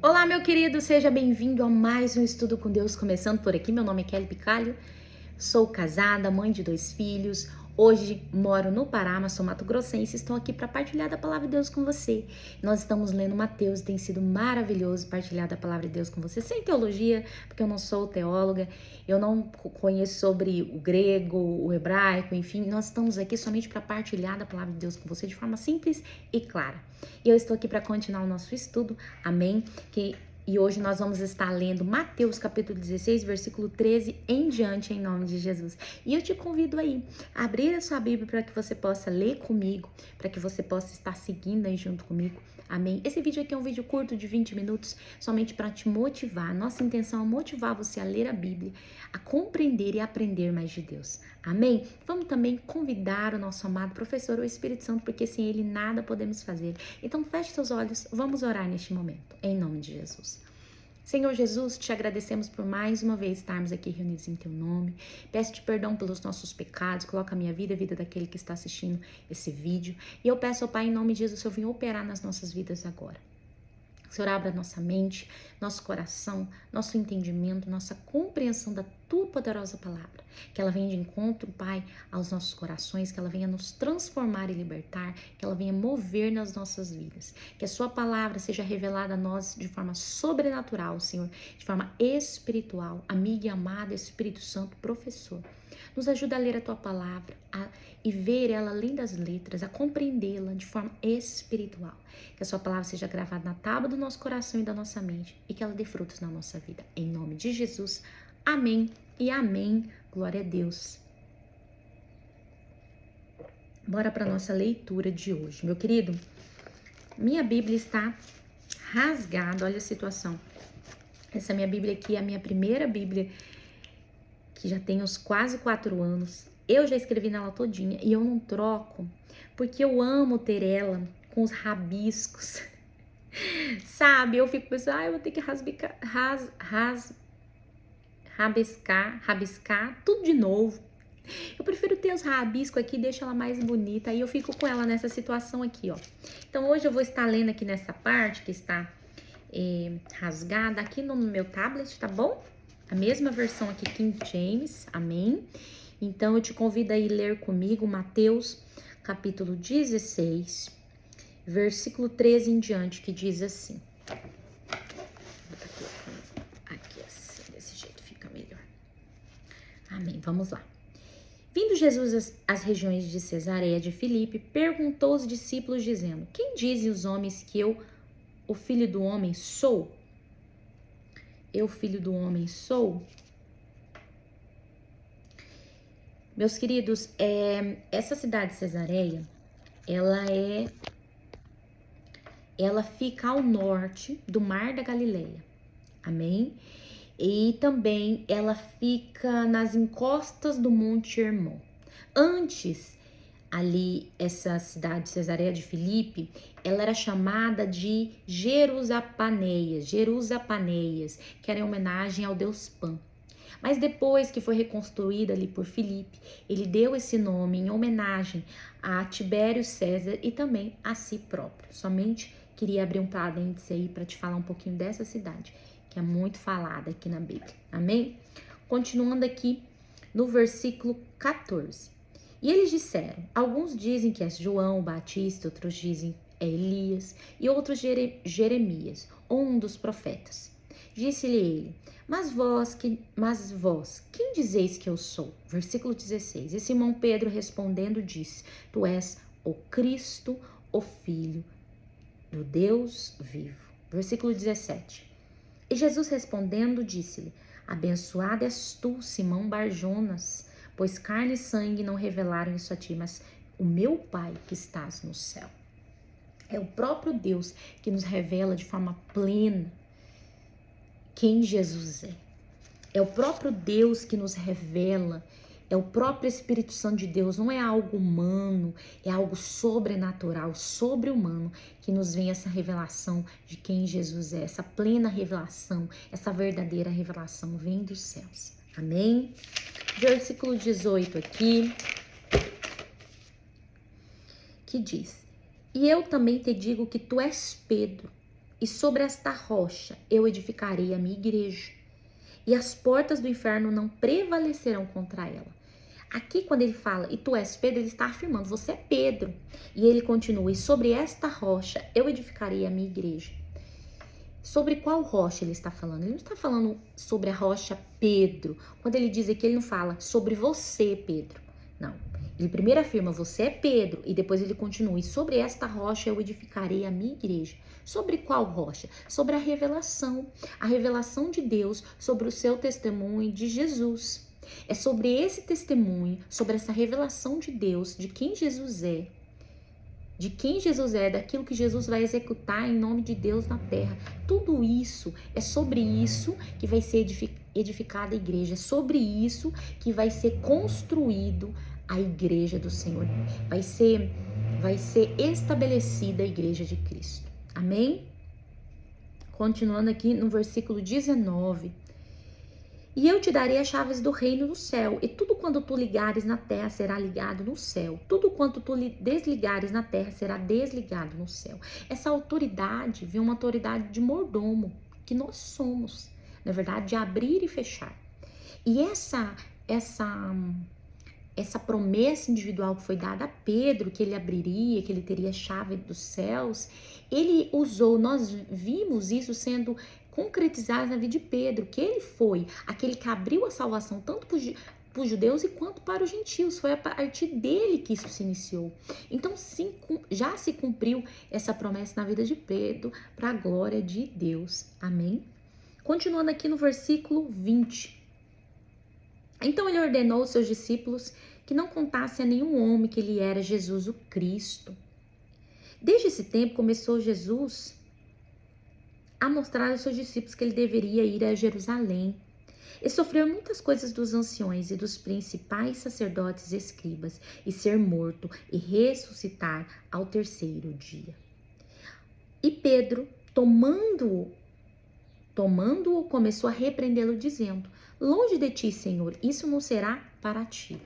Olá, meu querido, seja bem-vindo a mais um Estudo com Deus, começando por aqui. Meu nome é Kelly Picalho, sou casada, mãe de 2 filhos. Hoje moro no Pará, mas sou mato-grossense. Estou aqui para partilhar da Palavra de Deus com você. Nós estamos lendo Mateus, tem sido maravilhoso partilhar da Palavra de Deus com você, sem teologia, porque eu não sou teóloga, eu não conheço sobre o grego, o hebraico, enfim. Nós estamos aqui somente para partilhar da Palavra de Deus com você de forma simples e clara. E eu estou aqui para continuar o nosso estudo, amém? E hoje nós vamos estar lendo Mateus capítulo 16, versículo 13 em diante, em nome de Jesus. E eu te convido aí a abrir a sua Bíblia para que você possa ler comigo, para que você possa estar seguindo aí junto comigo, amém? Esse vídeo aqui é um vídeo curto de 20 minutos, somente para te motivar. Nossa intenção é motivar você a ler a Bíblia, a compreender e aprender mais de Deus, amém? Vamos também convidar o nosso amado professor, o Espírito Santo, porque sem ele nada podemos fazer. Então feche seus olhos, vamos orar neste momento, em nome de Jesus. Senhor Jesus, te agradecemos por mais uma vez estarmos aqui reunidos em Teu nome. Peço-te perdão pelos nossos pecados, coloca a minha vida e a vida daquele que está assistindo esse vídeo. E eu peço ao Pai, em nome de Jesus, que o Senhor venha operar nas nossas vidas agora. Senhor, abra nossa mente, nosso coração, nosso entendimento, nossa compreensão da Tua poderosa palavra. Que ela venha de encontro, Pai, aos nossos corações, que ela venha nos transformar e libertar, que ela venha mover nas nossas vidas. Que a Sua palavra seja revelada a nós de forma sobrenatural, Senhor, de forma espiritual. Amigo e amado Espírito Santo, professor. Nos ajuda a ler a Tua palavra e ver ela além das letras, a compreendê-la de forma espiritual. Que a Sua palavra seja gravada na tábua do nosso coração e da nossa mente e que ela dê frutos na nossa vida. Em nome de Jesus, amém e amém. Glória a Deus. Bora para a nossa leitura de hoje. Meu querido, minha Bíblia está rasgada, olha a situação. Essa minha Bíblia aqui é a minha primeira Bíblia, que já tem uns quase 4 anos. Eu já escrevi nela todinha e eu não troco, porque eu amo ter ela com os rabiscos. Sabe, eu fico pensando, eu vou ter que rabiscar tudo de novo. Eu prefiro ter os rabiscos aqui, deixa ela mais bonita. Aí eu fico com ela nessa situação aqui, ó. Então hoje eu vou estar lendo aqui nessa parte que está rasgada aqui no meu tablet, tá bom? A mesma versão aqui, King James, amém? Então eu te convido a ir ler comigo Mateus capítulo 16, versículo 13 em diante, que diz assim. Aqui assim, desse jeito fica melhor. Amém, vamos lá. Vindo Jesus às regiões de Cesareia de Filipe, perguntou aos discípulos dizendo: quem dizem os homens que eu, o Filho do Homem, sou? Eu, Filho do Homem, sou? Meus queridos, essa cidade de Cesareia, ela fica ao norte do Mar da Galileia, amém? E também ela fica nas encostas do Monte Hermon. Antes, ali, essa cidade de Cesareia de Filipe, ela era chamada de Jerusapaneias, que era em homenagem ao deus Pan. Mas depois que foi reconstruída ali por Filipe, ele deu esse nome em homenagem a Tibério César e também a si próprio. Somente queria abrir um parêntese aí para te falar um pouquinho dessa cidade, que é muito falada aqui na Bíblia, amém? Continuando aqui no versículo 14. E eles disseram, alguns dizem que é João o Batista, outros dizem é Elias e outros Jeremias, ou um dos profetas. Disse-lhe ele, mas vós, quem dizeis que eu sou? Versículo 16. E Simão Pedro respondendo disse, tu és o Cristo, o Filho do Deus vivo. Versículo 17. E Jesus respondendo disse-lhe, abençoado és tu, Simão Barjonas, pois carne e sangue não revelaram isso a ti, mas o meu Pai que estás no céu. É o próprio Deus que nos revela de forma plena quem Jesus é. É o próprio Deus que nos revela, é o próprio Espírito Santo de Deus, não é algo humano, é algo sobrenatural, sobre-humano, que nos vem essa revelação de quem Jesus é, essa plena revelação, essa verdadeira revelação vem dos céus. Amém? Versículo 18 aqui, que diz, e eu também te digo que tu és Pedro, e sobre esta rocha eu edificarei a minha igreja, e as portas do inferno não prevalecerão contra ela. Aqui, quando ele fala, e tu és Pedro, ele está afirmando, você é Pedro. E ele continua, e sobre esta rocha eu edificarei a minha igreja. Sobre qual rocha ele está falando? Ele não está falando sobre a rocha Pedro. Quando ele diz aqui, ele não fala sobre você, Pedro. Não. Ele primeiro afirma, você é Pedro, e depois ele continua, e sobre esta rocha eu edificarei a minha igreja. Sobre qual rocha? Sobre a revelação de Deus sobre o seu testemunho de Jesus. É sobre esse testemunho, sobre essa revelação de Deus, de quem Jesus é, daquilo que Jesus vai executar em nome de Deus na terra. Tudo isso, é sobre isso que vai ser edificada a igreja, é sobre isso que vai ser construído a igreja do Senhor. Vai ser estabelecida a igreja de Cristo. Amém? Continuando aqui no versículo 19. E eu te darei as chaves do reino do céu, e tudo quanto tu ligares na terra será ligado no céu. Tudo quanto tu desligares na terra será desligado no céu. Essa autoridade vem uma autoridade de mordomo, que nós somos, na verdade, de abrir e fechar. E essa promessa individual que foi dada a Pedro, que ele abriria, que ele teria a chave dos céus, ele usou, nós vimos isso sendo concretizado na vida de Pedro, que ele foi aquele que abriu a salvação tanto para os judeus e quanto para os gentios. Foi a partir dele que isso se iniciou. Então, sim, já se cumpriu essa promessa na vida de Pedro, para a glória de Deus. Amém? Continuando aqui no versículo 20. Então ele ordenou aos seus discípulos que não contassem a nenhum homem que ele era Jesus o Cristo. Desde esse tempo começou Jesus a mostrar aos seus discípulos que ele deveria ir a Jerusalém e sofrer muitas coisas dos anciões e dos principais sacerdotes e escribas, e ser morto e ressuscitar ao terceiro dia. E Pedro, tomando-o, começou a repreendê-lo, dizendo: longe de ti, Senhor, isso não será para ti.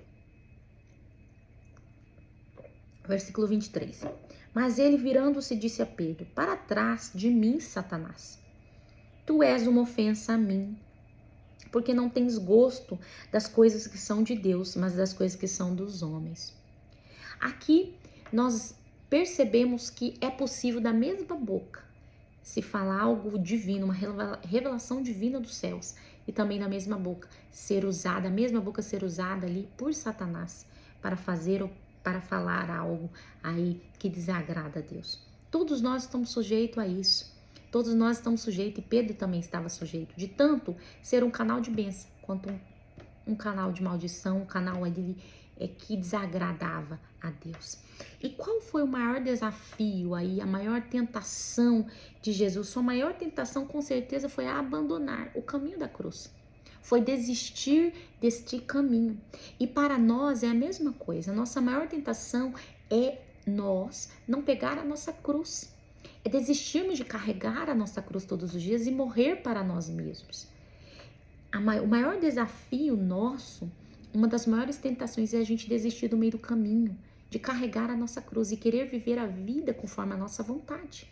Versículo 23. Mas ele, virando-se, disse a Pedro: para trás de mim, Satanás. Tu és uma ofensa a mim, porque não tens gosto das coisas que são de Deus, mas das coisas que são dos homens. Aqui nós percebemos que é possível da mesma boca se falar algo divino, uma revelação divina dos céus, e também na mesma boca ser usada, a mesma boca ser usada ali por Satanás para fazer ou para falar algo aí que desagrada a Deus. Todos nós estamos sujeitos a isso. Todos nós estamos sujeitos, e Pedro também estava sujeito, de tanto ser um canal de bênção, quanto um canal de maldição, um canal ali que desagradava a Deus. E qual foi o maior desafio aí, a maior tentação de Jesus? Sua maior tentação, com certeza, foi abandonar o caminho da cruz. Foi desistir deste caminho. E para nós é a mesma coisa. A nossa maior tentação é nós não pegar a nossa cruz. É desistirmos de carregar a nossa cruz todos os dias e morrer para nós mesmos. O maior desafio nosso, uma das maiores tentações, é a gente desistir do meio do caminho, de carregar a nossa cruz e querer viver a vida conforme a nossa vontade.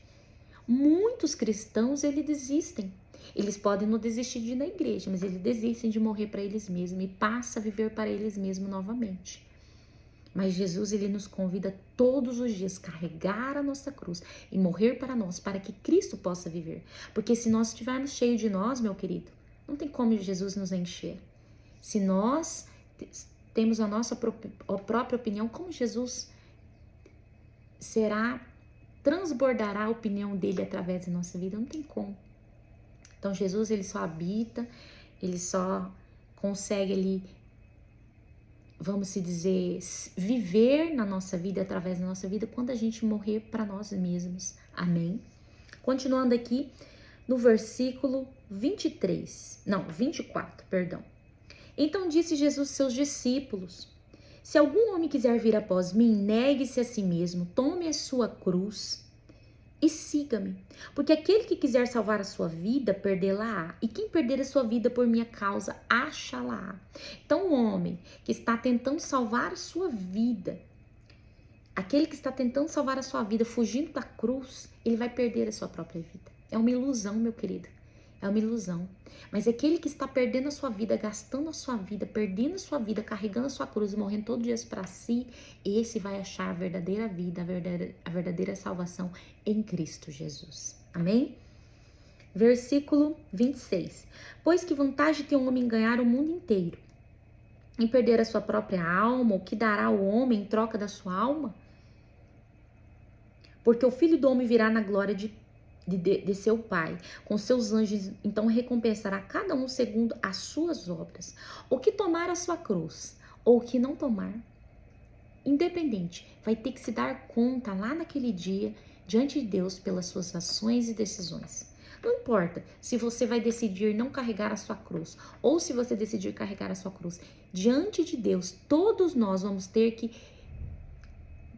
Muitos cristãos, eles desistem. Eles podem não desistir de ir na igreja, mas eles desistem de morrer para eles mesmos e passam a viver para eles mesmos novamente. Mas Jesus, ele nos convida todos os dias a carregar a nossa cruz e morrer para nós, para que Cristo possa viver. Porque se nós estivermos cheios de nós, meu querido, não tem como Jesus nos encher. Se nós temos a nossa própria opinião, como Jesus transbordará a opinião dele através da nossa vida? Não tem como. Então Jesus, ele só habita, ele só consegue ali, vamos se dizer, viver na nossa vida, através da nossa vida, quando a gente morrer para nós mesmos. Amém? Continuando aqui no versículo 24, perdão. Então disse Jesus aos seus discípulos: se algum homem quiser vir após mim, negue-se a si mesmo, tome a sua cruz e siga-me. Porque aquele que quiser salvar a sua vida, perdê-la-á. E quem perder a sua vida por minha causa, achá-la-á. Então o homem que está tentando salvar a sua vida, aquele que está tentando salvar a sua vida fugindo da cruz, ele vai perder a sua própria vida. É uma ilusão, meu querido. É uma ilusão. Mas aquele que está perdendo a sua vida, gastando a sua vida, perdendo a sua vida, carregando a sua cruz e morrendo todos os dias para si, esse vai achar a verdadeira vida, a verdadeira salvação em Cristo Jesus. Amém? Versículo 26. Pois que vantagem tem um homem ganhar o mundo inteiro em perder a sua própria alma? O que dará o homem em troca da sua alma? Porque o Filho do Homem virá na glória de seu Pai, com seus anjos, então recompensará cada um segundo as suas obras. O que tomar a sua cruz, ou o que não tomar, independente, vai ter que se dar conta lá naquele dia, diante de Deus, pelas suas ações e decisões. Não importa se você vai decidir não carregar a sua cruz, ou se você decidir carregar a sua cruz, diante de Deus, todos nós vamos ter que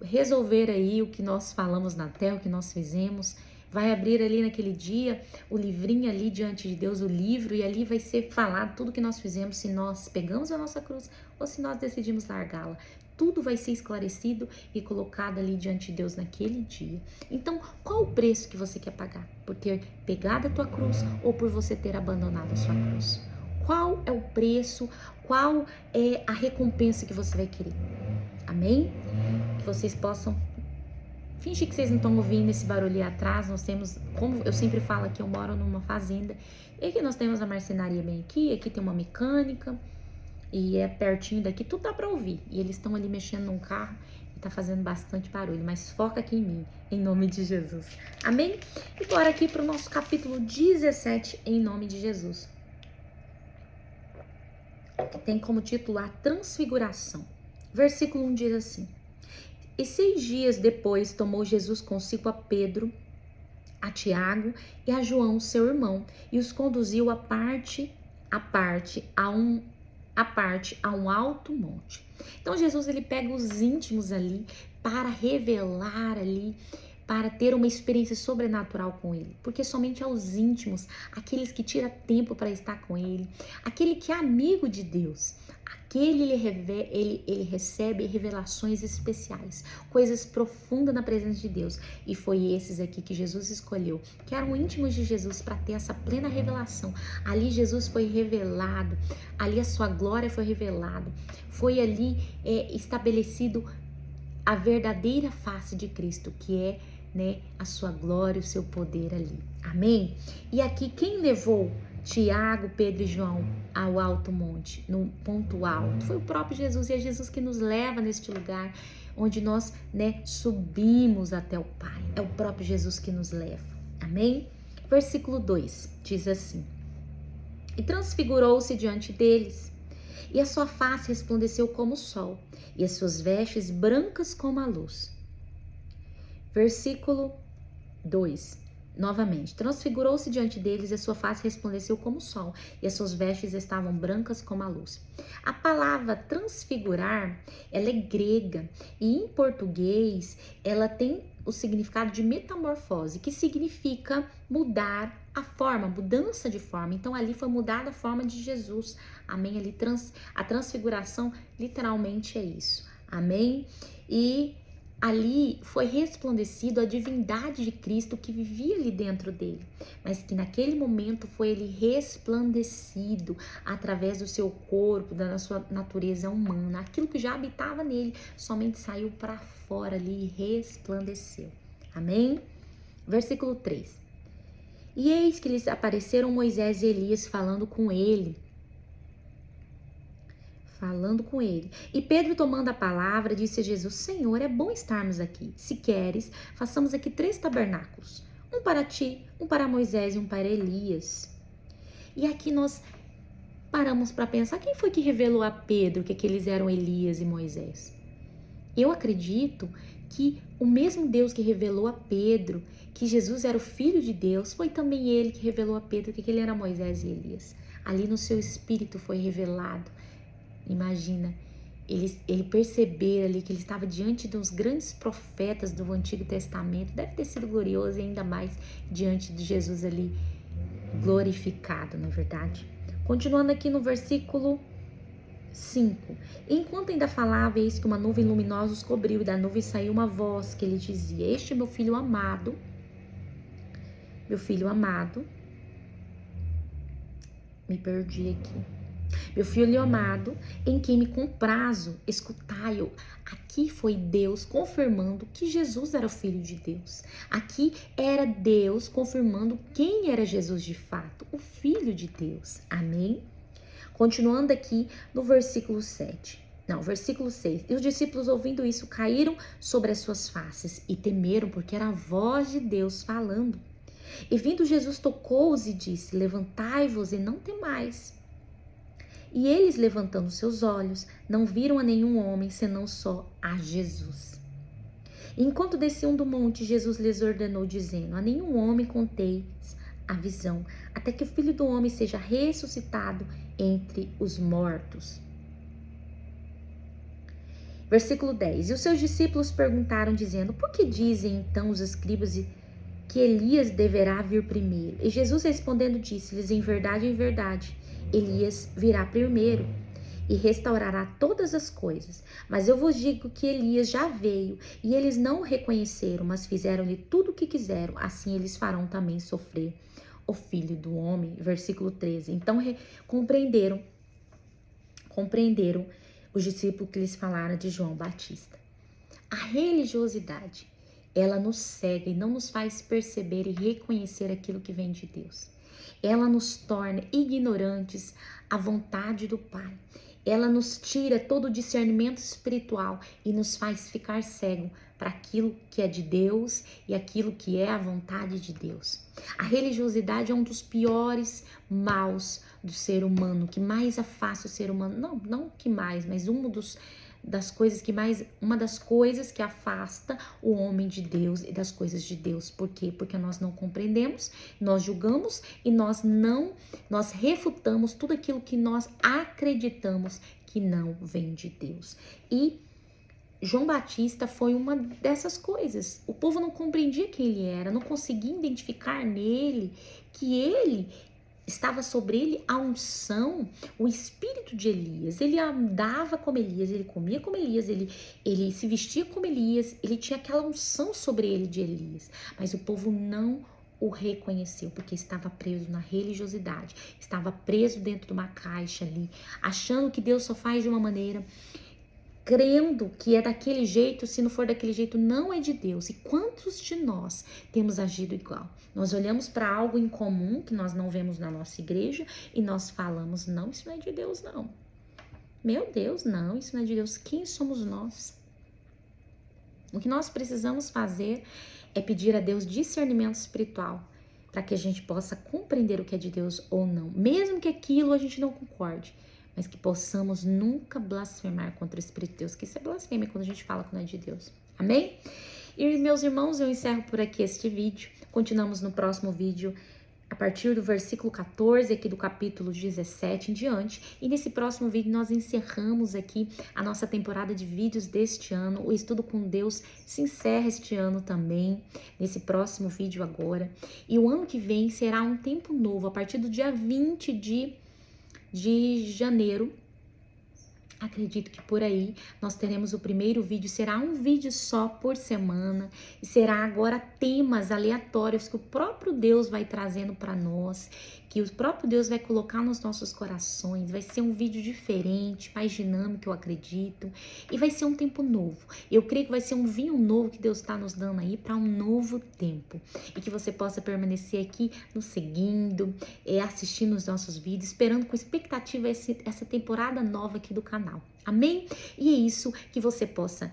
resolver aí o que nós falamos na terra, o que nós fizemos. Vai abrir ali naquele dia o livrinho ali diante de Deus, o livro, e ali vai ser falado tudo que nós fizemos, se nós pegamos a nossa cruz ou se nós decidimos largá-la. Tudo vai ser esclarecido e colocado ali diante de Deus naquele dia. Então, qual o preço que você quer pagar? Por ter pegado a tua cruz ou por você ter abandonado a sua cruz? Qual é o preço? Qual é a recompensa que você vai querer? Amém? Que vocês possam fingir que vocês não estão ouvindo esse barulho aí atrás. Nós temos, como eu sempre falo aqui, eu moro numa fazenda. E aqui nós temos a marcenaria bem aqui tem uma mecânica. E é pertinho daqui, tudo dá pra ouvir. E eles estão ali mexendo num carro e tá fazendo bastante barulho. Mas foca aqui em mim, em nome de Jesus. Amém? E bora aqui pro nosso capítulo 17, em nome de Jesus. Que tem como título a Transfiguração. Versículo 1 diz assim: E 6 dias depois tomou Jesus consigo a Pedro, a Tiago e a João, seu irmão, e os conduziu à parte a um alto monte. Então Jesus ele pega os íntimos ali para revelar ali, para ter uma experiência sobrenatural com ele, porque somente aos íntimos, aqueles que tiram tempo para estar com ele, aquele que é amigo de Deus, aquele ele recebe revelações especiais, coisas profundas na presença de Deus. E foi esses aqui que Jesus escolheu, que eram íntimos de Jesus, para ter essa plena revelação. Ali Jesus foi revelado, ali a sua glória foi revelada, foi ali estabelecido a verdadeira face de Cristo, que é a sua glória, o seu poder ali. Amém? E aqui quem levou Tiago, Pedro e João ao alto monte, no ponto alto, foi o próprio Jesus. E é Jesus que nos leva neste lugar onde nós subimos até o Pai. É o próprio Jesus que nos leva. Amém? Versículo 2 diz assim: E transfigurou-se diante deles, e a sua face resplandeceu como o sol, e as suas vestes brancas como a luz. Versículo 2, novamente. Transfigurou-se diante deles, e a sua face resplandeceu como o sol, e as suas vestes estavam brancas como a luz. A palavra transfigurar, ela é grega, e em português, ela tem o significado de metamorfose, que significa mudar a forma, mudança de forma. Então ali foi mudada a forma de Jesus. Amém? Ali a transfiguração literalmente é isso. Amém? E ali foi resplandecido a divindade de Cristo que vivia ali dentro dele, mas que naquele momento foi ele resplandecido através do seu corpo, da sua natureza humana. Aquilo que já habitava nele somente saiu para fora ali e resplandeceu. Amém? Versículo 3. E eis que lhes apareceram Moisés e Elias falando com ele. E Pedro, tomando a palavra, disse a Jesus: Senhor, é bom estarmos aqui. Se queres, façamos aqui 3 tabernáculos, um para ti, um para Moisés e um para Elias. E aqui nós paramos para pensar, quem foi que revelou a Pedro que aqueles eram Elias e Moisés? Eu acredito que o mesmo Deus que revelou a Pedro que Jesus era o Filho de Deus, foi também ele que revelou a Pedro que ele era Moisés e Elias. Ali no seu espírito foi revelado. Imagina, ele perceber ali que ele estava diante dos grandes profetas do Antigo Testamento. Deve ter sido glorioso, e ainda mais diante de Jesus ali glorificado, na verdade. Continuando aqui no versículo 5. Enquanto ainda falava, eis que uma nuvem luminosa os cobriu, e da nuvem saiu uma voz que lhe dizia: Este é meu filho amado, meu filho amado, me perdi aqui. Meu filho amado, em quem me comprazo, escutai-o. Aqui foi Deus confirmando que Jesus era o Filho de Deus. Aqui era Deus confirmando quem era Jesus de fato, o Filho de Deus. Amém? Continuando aqui no versículo 7. Não, versículo 6. E os discípulos, ouvindo isso, caíram sobre as suas faces e temeram, porque era a voz de Deus falando. E vindo Jesus, tocou-os e disse: levantai-vos e não temais. E eles, levantando seus olhos, não viram a nenhum homem, senão só a Jesus. E enquanto desciam do monte, Jesus lhes ordenou, dizendo: a nenhum homem conteis a visão, até que o Filho do Homem seja ressuscitado entre os mortos. Versículo 10. E os seus discípulos perguntaram, dizendo: por que dizem então os escribas que Elias deverá vir primeiro? E Jesus respondendo disse-lhes: em verdade, Elias virá primeiro e restaurará todas as coisas. Mas eu vos digo que Elias já veio e eles não o reconheceram, mas fizeram-lhe tudo o que quiseram. Assim eles farão também sofrer o Filho do Homem. Versículo 13. Então compreenderam os discípulos que lhes falaram de João Batista. A religiosidade, ela nos cega e não nos faz perceber e reconhecer aquilo que vem de Deus. Ela nos torna ignorantes à vontade do Pai. Ela nos tira todo o discernimento espiritual e nos faz ficar cego para aquilo que é de Deus e aquilo que é a vontade de Deus. A religiosidade é um dos piores maus do ser humano, que mais afasta o ser humano. Não que mais, mas uma das coisas que afasta o homem de Deus e das coisas de Deus. Por quê? Porque nós não compreendemos, nós julgamos e nós refutamos tudo aquilo que nós acreditamos que não vem de Deus. E João Batista foi uma dessas coisas. O povo não compreendia quem ele era, não conseguia identificar nele que ele estava sobre ele a unção, o espírito de Elias. Ele andava como Elias, ele comia como Elias, ele se vestia como Elias, ele tinha aquela unção sobre ele de Elias. Mas o povo não o reconheceu, porque estava preso na religiosidade, estava preso dentro de uma caixa ali, achando que Deus só faz de uma maneira, crendo que é daquele jeito. Se não for daquele jeito, não é de Deus. E quantos de nós temos agido igual? Nós olhamos para algo em comum que nós não vemos na nossa igreja e nós falamos: não, isso não é de Deus, não. Meu Deus, não, isso não é de Deus. Quem somos nós? O que nós precisamos fazer é pedir a Deus discernimento espiritual para que a gente possa compreender o que é de Deus ou não, mesmo que aquilo a gente não concorde, mas que possamos nunca blasfemar contra o Espírito de Deus, que isso é blasfêmia quando a gente fala que não é de Deus. Amém? E meus irmãos, eu encerro por aqui este vídeo. Continuamos no próximo vídeo, a partir do versículo 14, aqui do capítulo 17 em diante. E nesse próximo vídeo nós encerramos aqui a nossa temporada de vídeos deste ano. O Estudo com Deus se encerra este ano também, nesse próximo vídeo agora. E o ano que vem será um tempo novo, a partir do dia 20 de janeiro. Acredito que por aí nós teremos o primeiro vídeo, será um vídeo só por semana e será agora temas aleatórios que o próprio Deus vai trazendo para nós, que o próprio Deus vai colocar nos nossos corações. Vai ser um vídeo diferente, mais dinâmico, eu acredito, e vai ser um tempo novo. Eu creio que vai ser um vinho novo que Deus está nos dando aí para um novo tempo, e que você possa permanecer aqui nos seguindo, assistindo os nossos vídeos, esperando com expectativa essa temporada nova aqui do canal. Amém? E é isso, que você possa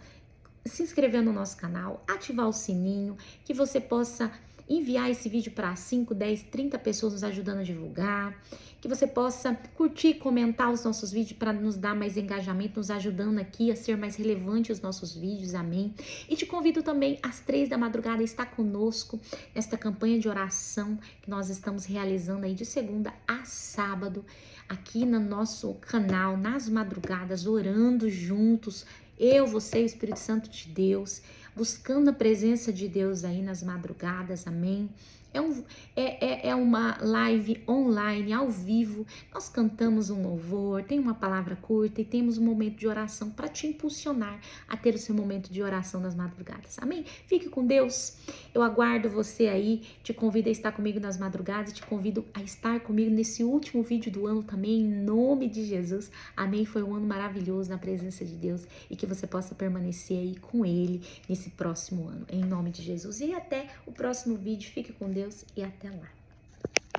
se inscrever no nosso canal, ativar o sininho, que você possa enviar esse vídeo para 5, 10, 30 pessoas nos ajudando a divulgar, que você possa curtir e comentar os nossos vídeos para nos dar mais engajamento, nos ajudando aqui a ser mais relevante os nossos vídeos, amém? E te convido também às 3 da madrugada a estar conosco nesta campanha de oração que nós estamos realizando aí de segunda a sábado, aqui no nosso canal, nas madrugadas, orando juntos, eu, você e o Espírito Santo de Deus, buscando a presença de Deus aí nas madrugadas, amém? É uma live online, ao vivo. Nós cantamos um louvor, tem uma palavra curta e temos um momento de oração para te impulsionar a ter o seu momento de oração nas madrugadas. Amém? Fique com Deus. Eu aguardo você aí. Te convido a estar comigo nas madrugadas. Te convido a estar comigo nesse último vídeo do ano também, em nome de Jesus. Amém? Foi um ano maravilhoso na presença de Deus e que você possa permanecer aí com Ele nesse próximo ano, em nome de Jesus. E até o próximo vídeo. Fique com Deus e até lá.